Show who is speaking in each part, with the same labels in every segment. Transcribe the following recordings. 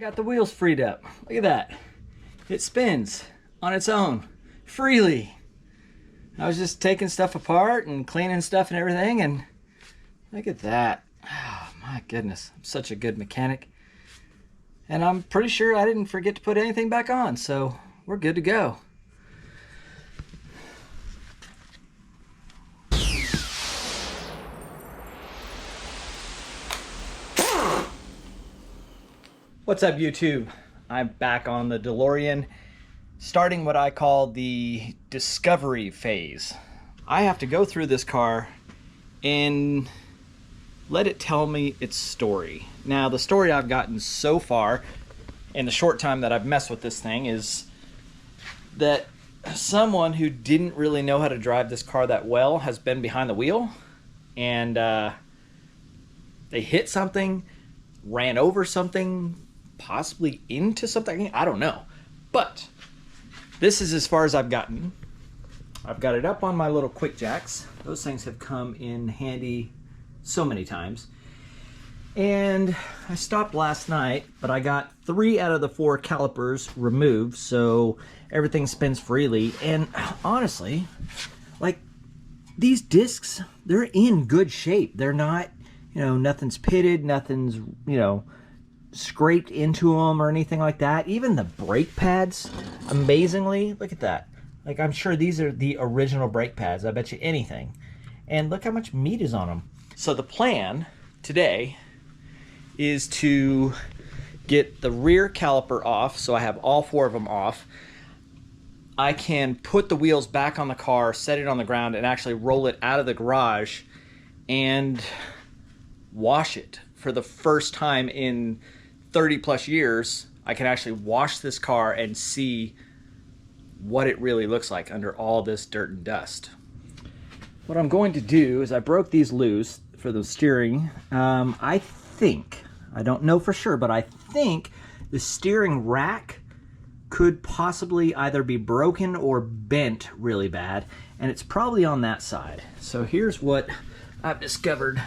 Speaker 1: got the wheels freed up. Look at that. It spins on its own freely. I was just taking stuff apart and cleaning stuff and everything, and look at that. Oh, my goodness. I'm such a good mechanic. And I'm pretty sure I didn't forget to put anything back on, so we're good to go. What's up, YouTube? I'm back on the Delorean, starting what I call the discovery phase. I have to go through this car and let it tell me its story. Now, the story I've gotten so far in the short time that I've messed with this thing is that someone who didn't really know how to drive this car that well has been behind the wheel, and they hit something, ran over something, possibly into something. I don't know. But this is as far as I've gotten. I've got it up on my little quick jacks. Those things have come in handy so many times. And I stopped last night, but I got 3 out of the 4 calipers removed, so everything spins freely. And honestly, like, these discs, they're in good shape. They're not, nothing's pitted, nothing's, scraped into them or anything like that. Even the brake pads, amazingly, look at that. Like, I'm sure these are the original brake pads. I bet you anything. And look how much meat is on them. So the plan today is to get the rear caliper off, so I have all 4 of them off. I can put the wheels back on the car, set it on the ground, and actually roll it out of the garage and wash it. For the first time in 30 plus years, I can actually wash this car and see what it really looks like under all this dirt and dust. What I'm going to do is I broke these loose for the steering. I don't know for sure, but I think the steering rack could possibly either be broken or bent really bad, and it's probably on that side. So here's what I've discovered.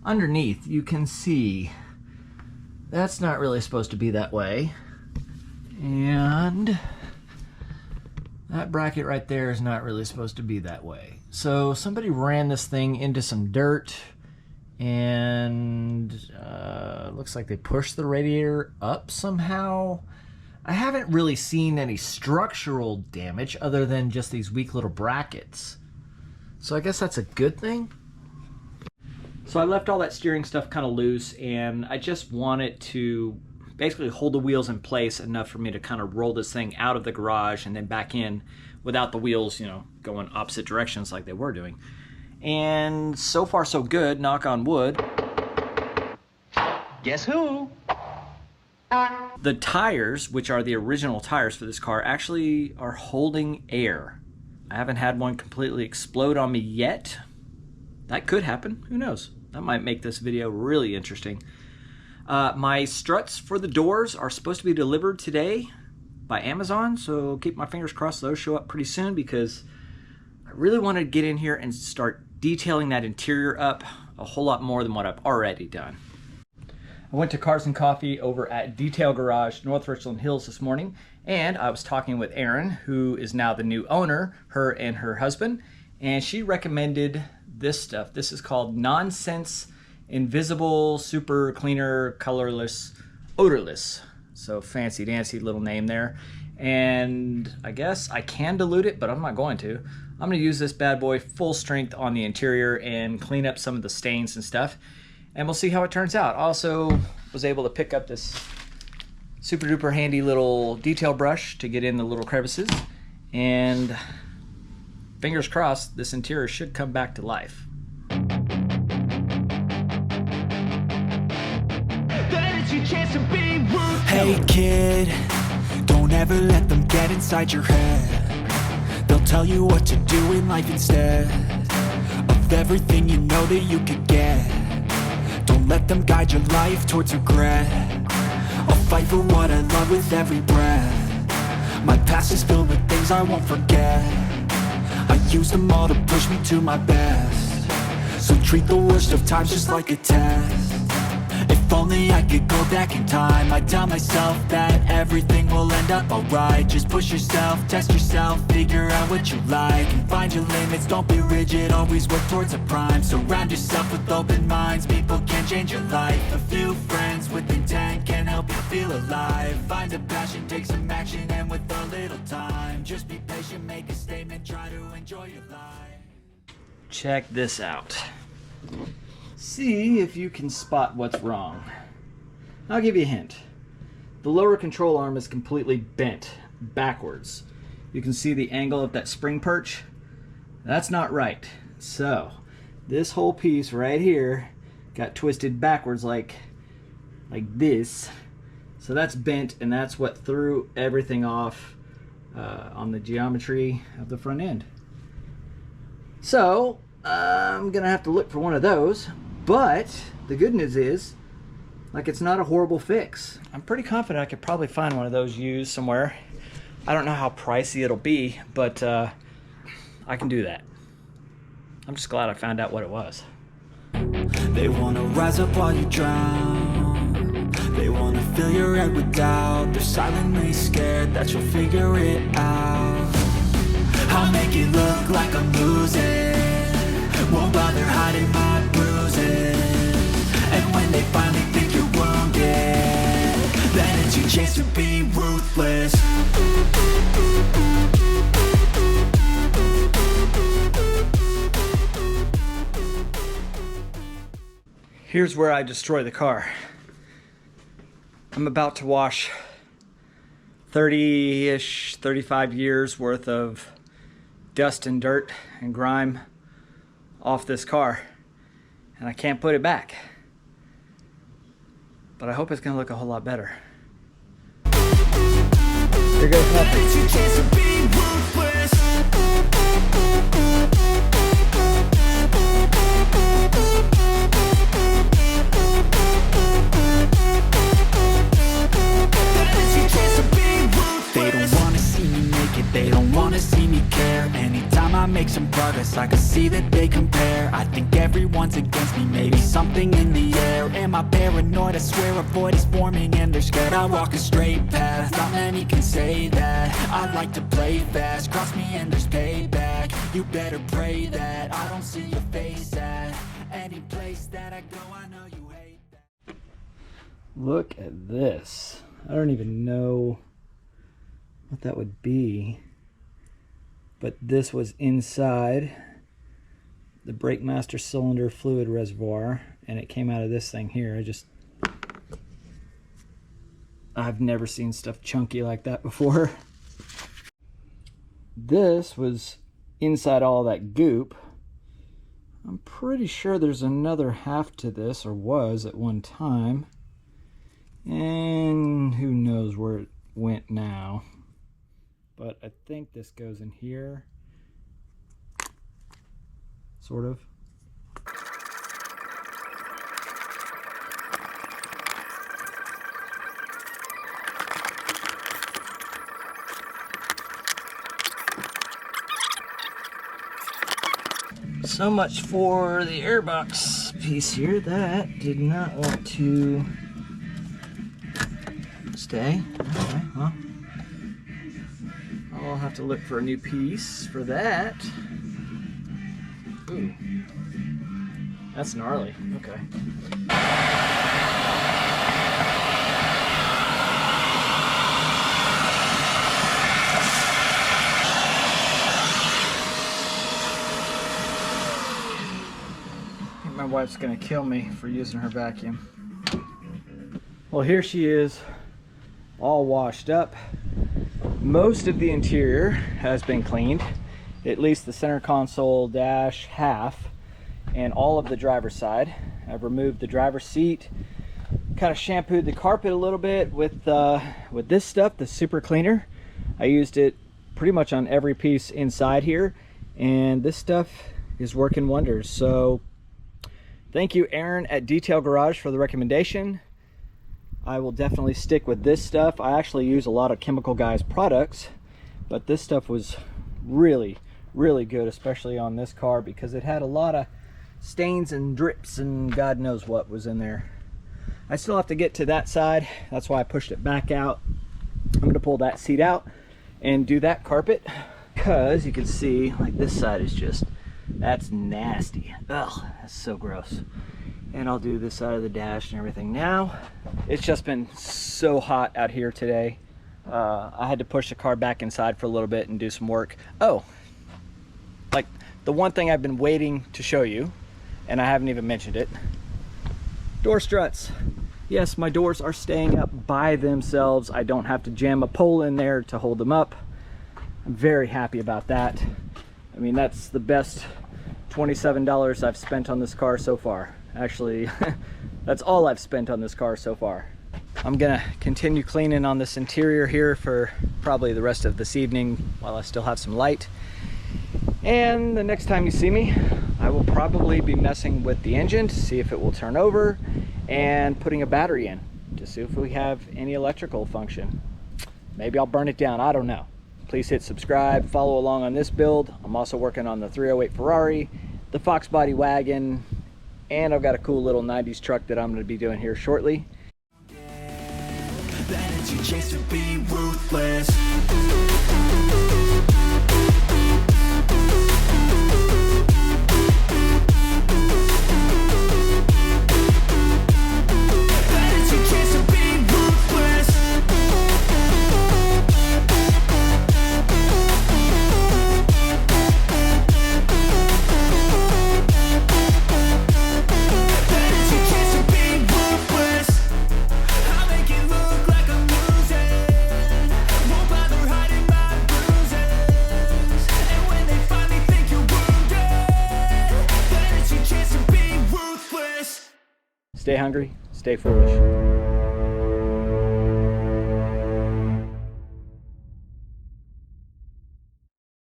Speaker 1: Underneath, you can see that's not really supposed to be that way, and that bracket right there is not really supposed to be that way. So somebody ran this thing into some dirt, and looks like they pushed the radiator up somehow. I haven't really seen any structural damage other than just these weak little brackets, so I guess that's a good thing. So I left all that steering stuff kind of loose, and I just want it to basically hold the wheels in place enough for me to kind of roll this thing out of the garage and then back in without the wheels, going opposite directions like they were doing. And so far so good, knock on wood. Guess who? The tires, which are the original tires for this car, actually are holding air. I haven't had one completely explode on me yet. That could happen. Who knows? That might make this video really interesting. My struts for the doors are supposed to be delivered today by Amazon, so keep my fingers crossed those show up pretty soon, because I really want to get in here and start detailing that interior up a whole lot more than what I've already done. I went to Cars and Coffee over at Detail Garage, North Richland Hills this morning, and I was talking with Erin, who is now the new owner, her and her husband, and she recommended this stuff. This is called Nonsense Invisible Super Cleaner Colorless Odorless. So fancy dancy little name there. And I guess I can dilute it, but I'm not going to. I'm going to use this bad boy full strength on the interior and clean up some of the stains and stuff, and we'll see how it turns out. Also was able to pick up this super duper handy little detail brush to get in the little crevices, and fingers crossed, this interior should come back to life.
Speaker 2: Hey kid, don't ever let them get inside your head. They'll tell you what to do in life instead of everything you know that you could get. Don't let them guide your life towards regret. I'll fight for what I love with every breath. My past is filled with things I won't forget. I use them all to push me to my best. So treat the worst of times just like a test. If only I could go back in time, I'd tell myself that everything will end up alright. Just push yourself, test yourself, figure out what you like, and find your limits, don't be rigid, always work towards a prime. Surround yourself with open minds, people can change your life. A few friends with intent can help you feel alive. Find a passion, take some action, and with a little time, just be patient, make a statement, try to enjoy your life.
Speaker 1: Check this out. See if you can spot what's wrong. I'll give you a hint. The lower control arm is completely bent backwards. You can see the angle of that spring perch. That's not right. So this whole piece right here got twisted backwards like this. So that's bent, and that's what threw everything off on the geometry of the front end. So I'm gonna have to look for one of those, but the good news is, like, it's not a horrible fix. I'm pretty confident I could probably find one of those used somewhere. I don't know how pricey it'll be, but I can do that. I'm just glad I found out what it was.
Speaker 2: They wanna rise up while you drown. They wanna fill your head with doubt. They're silently scared that you'll figure it out. I'll make it look like I'm losing, won't bother hiding my bruises. And when they finally think you're wounded, then it's your chance to be ruthless.
Speaker 1: Here's where I destroy the car. I'm about to wash 30-ish, 35 years worth of dust and dirt and grime off this car, and I can't put it back. But I hope it's gonna look a whole lot better. Here goes nothing.
Speaker 2: They don't wanna see me naked, they don't wanna see me care. Anytime I make some progress, I can see that they compare. I think everyone's against me, maybe something in the air. Am I paranoid? I swear a void is forming and they're scared I walk a straight path. Not many can say that. I like to play fast, cross me and there's payback. You better pray that I don't see your face at any place that I go. I know you hate that.
Speaker 1: Look at this. I don't even know what that would be, but this was inside the brake master cylinder fluid reservoir, and it came out of this thing here. I've never seen stuff chunky like that before. This was inside all that goop. I'm pretty sure there's another half to this, or was at one time, and who knows where it went now. But I think this goes in here, sort of. So much for the airbox piece here. That did not want to stay. Okay, well, I'll have to look for a new piece for that. Ooh, that's gnarly. Okay. I think my wife's gonna kill me for using her vacuum. Well, here she is, all washed up. Most of the interior has been cleaned, at least the center console dash half and all of the driver's side. I've removed the driver's seat, kind of shampooed the carpet a little bit with this stuff, the super cleaner. I used it pretty much on every piece inside here, and this stuff is working wonders. So thank you, Aaron at Detail Garage, for the recommendation. I will definitely stick with this stuff. I actually use a lot of Chemical Guys products, but this stuff was really, really good, especially on this car, because it had a lot of stains and drips and God knows what was in there. I still have to get to that side. That's why I pushed it back out. I'm gonna pull that seat out and do that carpet, because you can see like this side is just, that's nasty. Ugh, that's so gross. And I'll do this side of the dash and everything. Now, it's just been so hot out here today. I had to push the car back inside for a little bit and do some work. Oh, like the one thing I've been waiting to show you, and I haven't even mentioned it, door struts. Yes, my doors are staying up by themselves. I don't have to jam a pole in there to hold them up. I'm very happy about that. I mean, that's the best $27 I've spent on this car so far. Actually, that's all I've spent on this car so far. I'm gonna continue cleaning on this interior here for probably the rest of this evening while I still have some light. And the next time you see me, I will probably be messing with the engine to see if it will turn over, and putting a battery in to see if we have any electrical function. Maybe I'll burn it down, I don't know. Please hit subscribe, follow along on this build. I'm also working on the 308 Ferrari, the Fox body wagon, and I've got a cool little 90s truck that I'm going to be doing here shortly.
Speaker 2: That it's your chance to be ruthless.
Speaker 1: Stay hungry, stay foolish.